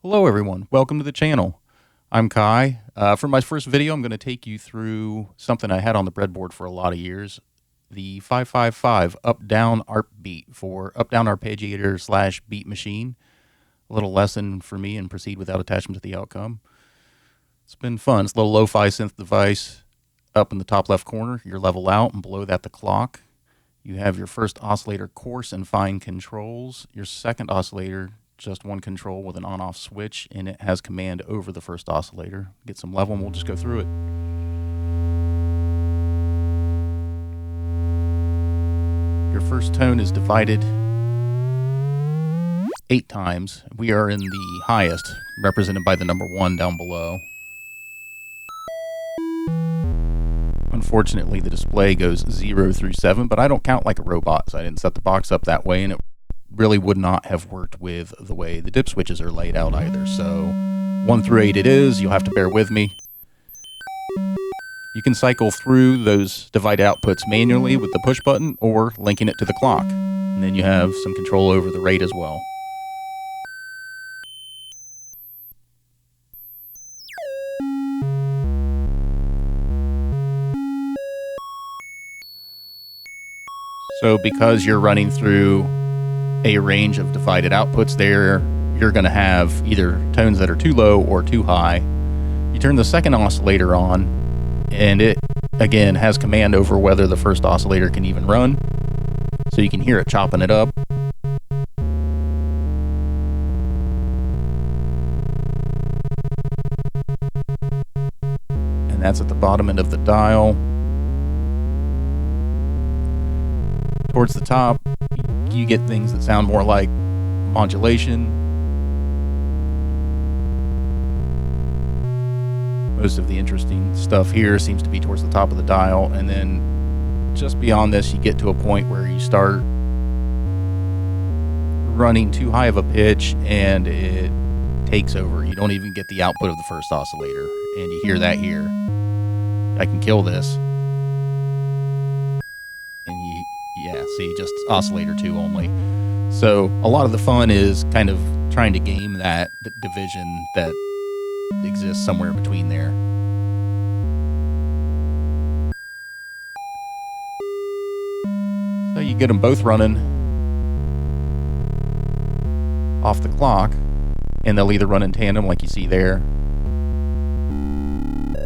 Hello everyone, welcome to the channel. I'm Kai. For my first video, I'm going to take you through something I had on the breadboard for a lot of years, the 555 UpDownArpBeat for UpDownArpeggiator / beat machine. A little lesson for me and proceed without attachment to the outcome. It's been fun. It's a little lo-fi synth device. Up in the top left corner, your level out, and below that the clock. You have your first oscillator coarse and fine controls. Your second oscillator, just one control with an on-off switch, and it has command over the first oscillator. Get some level and we'll just go through it. Your first tone is divided 8 times. We are in the highest, represented by the number 1 down below. Unfortunately, the display goes 0 through 7, but I don't count like a robot, so I didn't set the box up that way, and it really would not have worked with the way the dip switches are laid out either. So 1 through 8 it is. You'll have to bear with me. You can cycle through those divided outputs manually with the push button or linking it to the clock. And then you have some control over the rate as well. So because you're running through a range of divided outputs there, you're going to have either tones that are too low or too high. You turn the second oscillator on, and it, again, has command over whether the first oscillator can even run. So you can hear it chopping it up. And that's at the bottom end of the dial. Towards the top, you get things that sound more like modulation. Most of the interesting stuff here seems to be towards the top of the dial, and then just beyond this you get to a point where you start running too high of a pitch and it takes over. You don't even get the output of the first oscillator, and you hear that here. I can kill this. Yeah, see, just oscillator 2 only. So a lot of the fun is kind of trying to game that division that exists somewhere between there. So you get them both running off the clock, and they'll either run in tandem like you see there,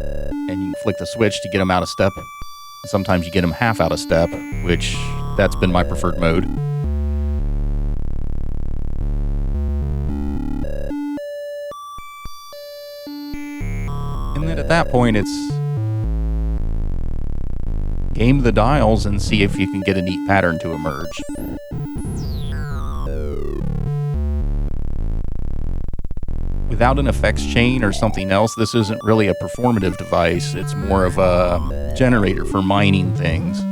and you can flick the switch to get them out of step. Sometimes you get them half out of step, which that's been my preferred mode. And then at that point, it's game the dials and see if you can get a neat pattern to emerge. Without an effects chain or something else, this isn't really a performative device. It's more of a generator for mining things.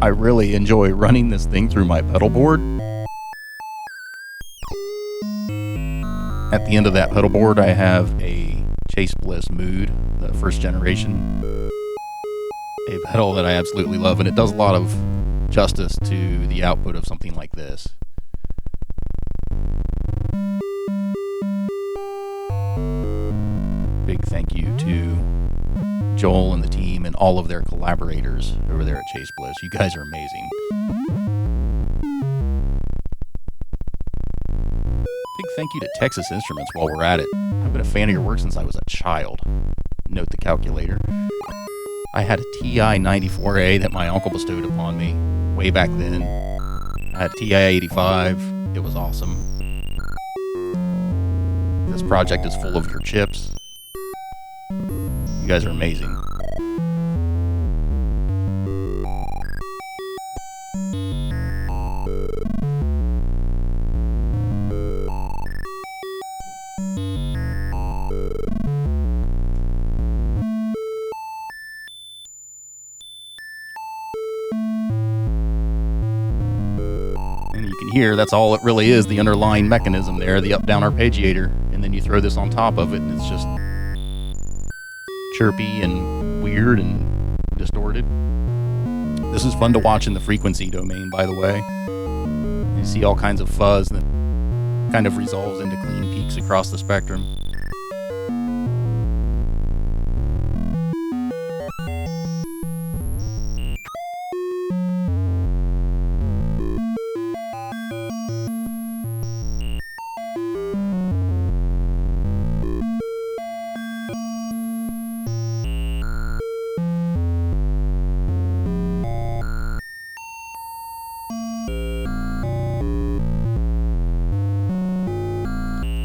I really enjoy running this thing through my pedal board. At the end of that pedal board, I have a Chase Bliss Mood, the first generation, a pedal that I absolutely love, and it does a lot of justice to the output of something like this. Big thank you to Joel and the team and all of their collaborators over there at Chase Bliss. You guys are amazing. Big thank you to Texas Instruments while we're at it. I've been a fan of your work since I was a child. Note the calculator. I had a TI 94A that my uncle bestowed upon me way back then. I had TI 85. It was awesome. This project is full of your chips. You guys are amazing. can hear, that's all it really is, the underlying mechanism there, the up-down arpeggiator. And then you throw this on top of it, and it's just chirpy and weird and distorted. This is fun to watch in the frequency domain, by the way. You see all kinds of fuzz that kind of resolves into clean peaks across the spectrum.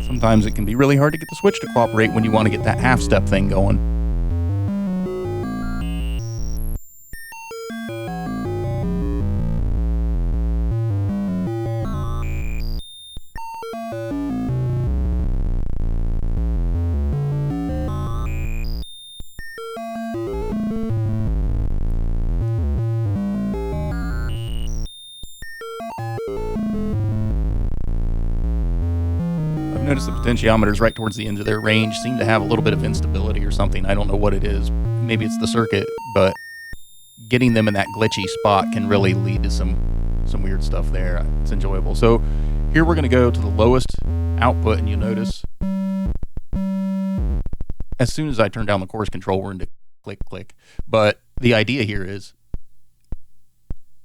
Sometimes it can be really hard to get the switch to cooperate when you want to get that half-step thing going. Notice the potentiometers right towards the end of their range seem to have a little bit of instability or something. I don't know what it is. Maybe it's the circuit, but getting them in that glitchy spot can really lead to some weird stuff there. It's enjoyable. So here we're going to go to the lowest output, and you'll notice as soon as I turn down the chorus control, we're into click, click. But the idea here is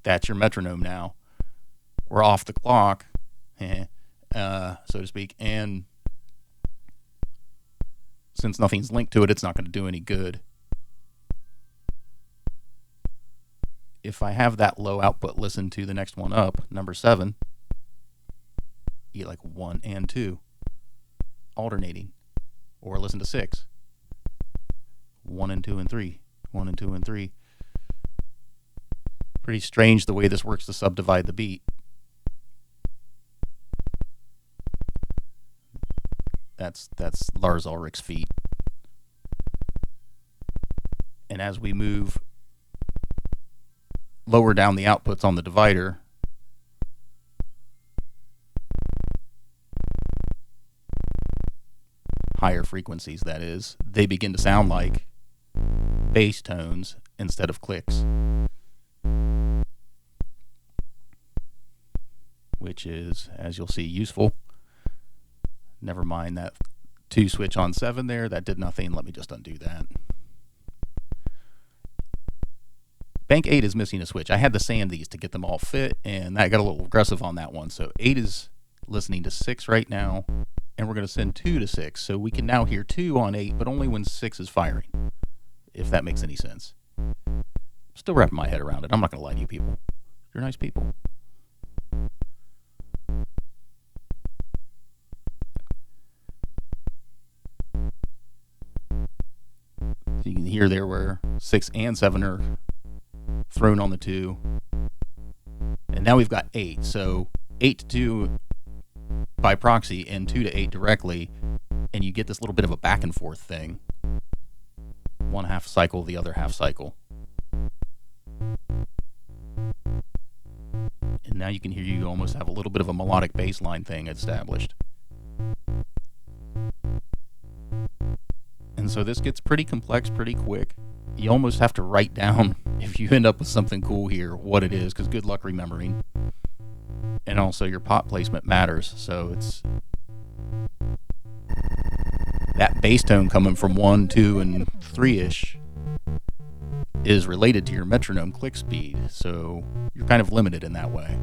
that's your metronome now. We're off the clock. So to speak, and since nothing's linked to it, it's not going to do any good. If I have that low output listen to the next one up, number 7, you get like 1 and 2 alternating, or listen to 6, 1 and 2 and 3, 1 and 2 and 3. Pretty strange the way this works to subdivide the beat. That's Lars Ulrich's feat. And as we move lower down the outputs on the divider, higher frequencies that is, they begin to sound like bass tones instead of clicks, which is, as you'll see, useful. Never mind that 2 switch on 7 there. That did nothing. Let me just undo that. Bank 8 is missing a switch. I had to sand these to get them all fit, and that got a little aggressive on that one. So 8 is listening to 6 right now, and we're going to send 2 to 6. So we can now hear 2 on 8, but only when 6 is firing, if that makes any sense. I'm still wrapping my head around it. I'm not going to lie to you people. You're nice people. You can hear there where 6 and 7 are thrown on the 2. And now we've got 8. So 8 to 2 by proxy and 2 to 8 directly. And you get this little bit of a back and forth thing. One half cycle, the other half cycle. And now you can hear you almost have a little bit of a melodic bass line thing established. And so this gets pretty complex pretty quick. You almost have to write down, if you end up with something cool here, what it is, because good luck remembering. And also your pot placement matters. So it's that bass tone coming from 1, 2, and 3-ish is related to your metronome click speed. So you're kind of limited in that way.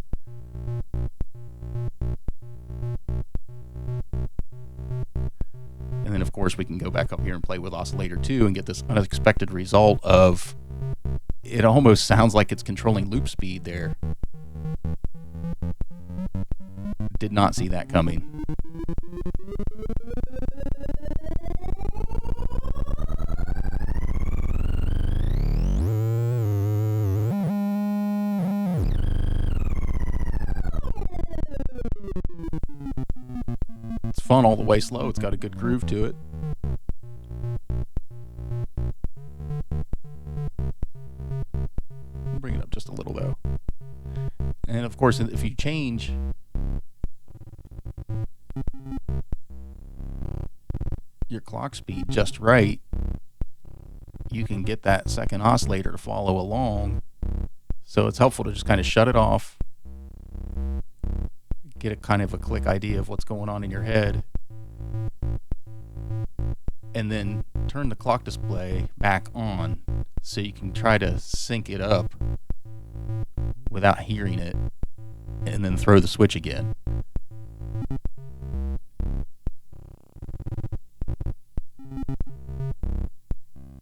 And then, of course, we can go back up here and play with oscillator 2 and get this unexpected result of it almost sounds like it's controlling loop speed there. Did not see that coming. It's fun all the way slow. It's got a good groove to it. I'll bring it up just a little though. And of course, if you change clock speed just right, you can get that second oscillator to follow along. So it's helpful to just kind of shut it off, get a kind of a quick idea of what's going on in your head, and then turn the clock display back on so you can try to sync it up without hearing it, and then throw the switch again.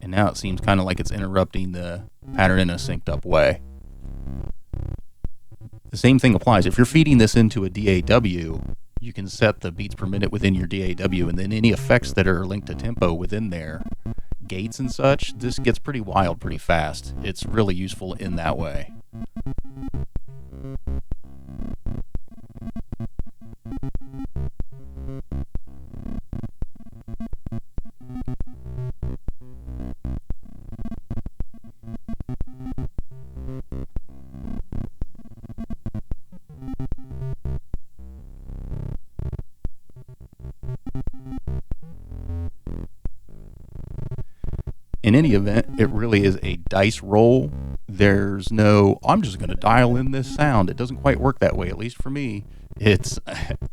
And now it seems kind of like it's interrupting the pattern in a synced up way. The same thing applies. If you're feeding this into a DAW, you can set the beats per minute within your DAW, and then any effects that are linked to tempo within there, gates and such, this gets pretty wild pretty fast. It's really useful in that way. In any event, it really is a dice roll. There's no, I'm just going to dial in this sound. It doesn't quite work that way, at least for me. It's,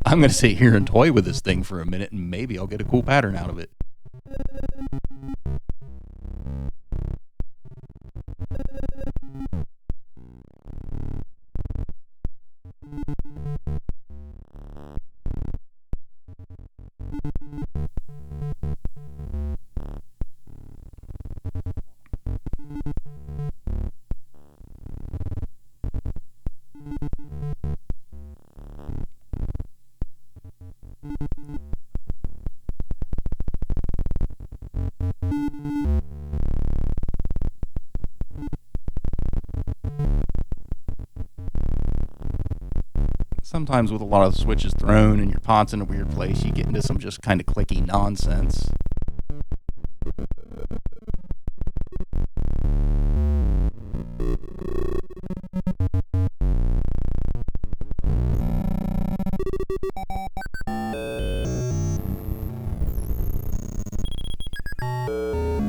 I'm going to sit here and toy with this thing for a minute, and maybe I'll get a cool pattern out of it. Sometimes with a lot of switches thrown and your pot's in a weird place, you get into some just kind of clicky nonsense.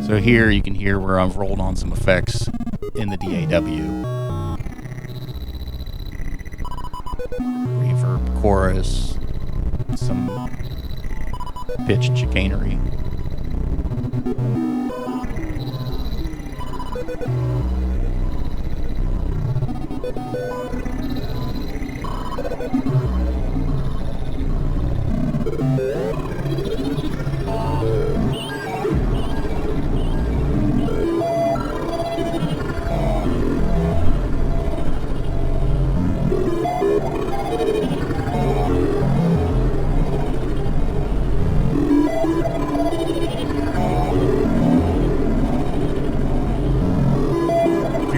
So here you can hear where I've rolled on some effects in the DAW. Reverb, chorus, some pitch and chicanery.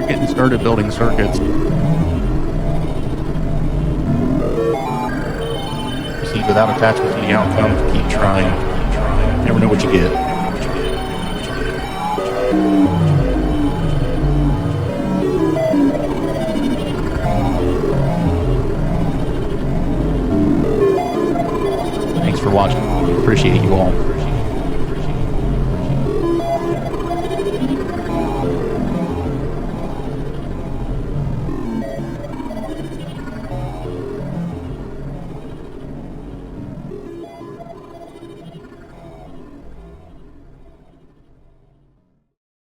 Getting started building circuits, proceed without attachment to the outcome. Keep trying. Never know what you get.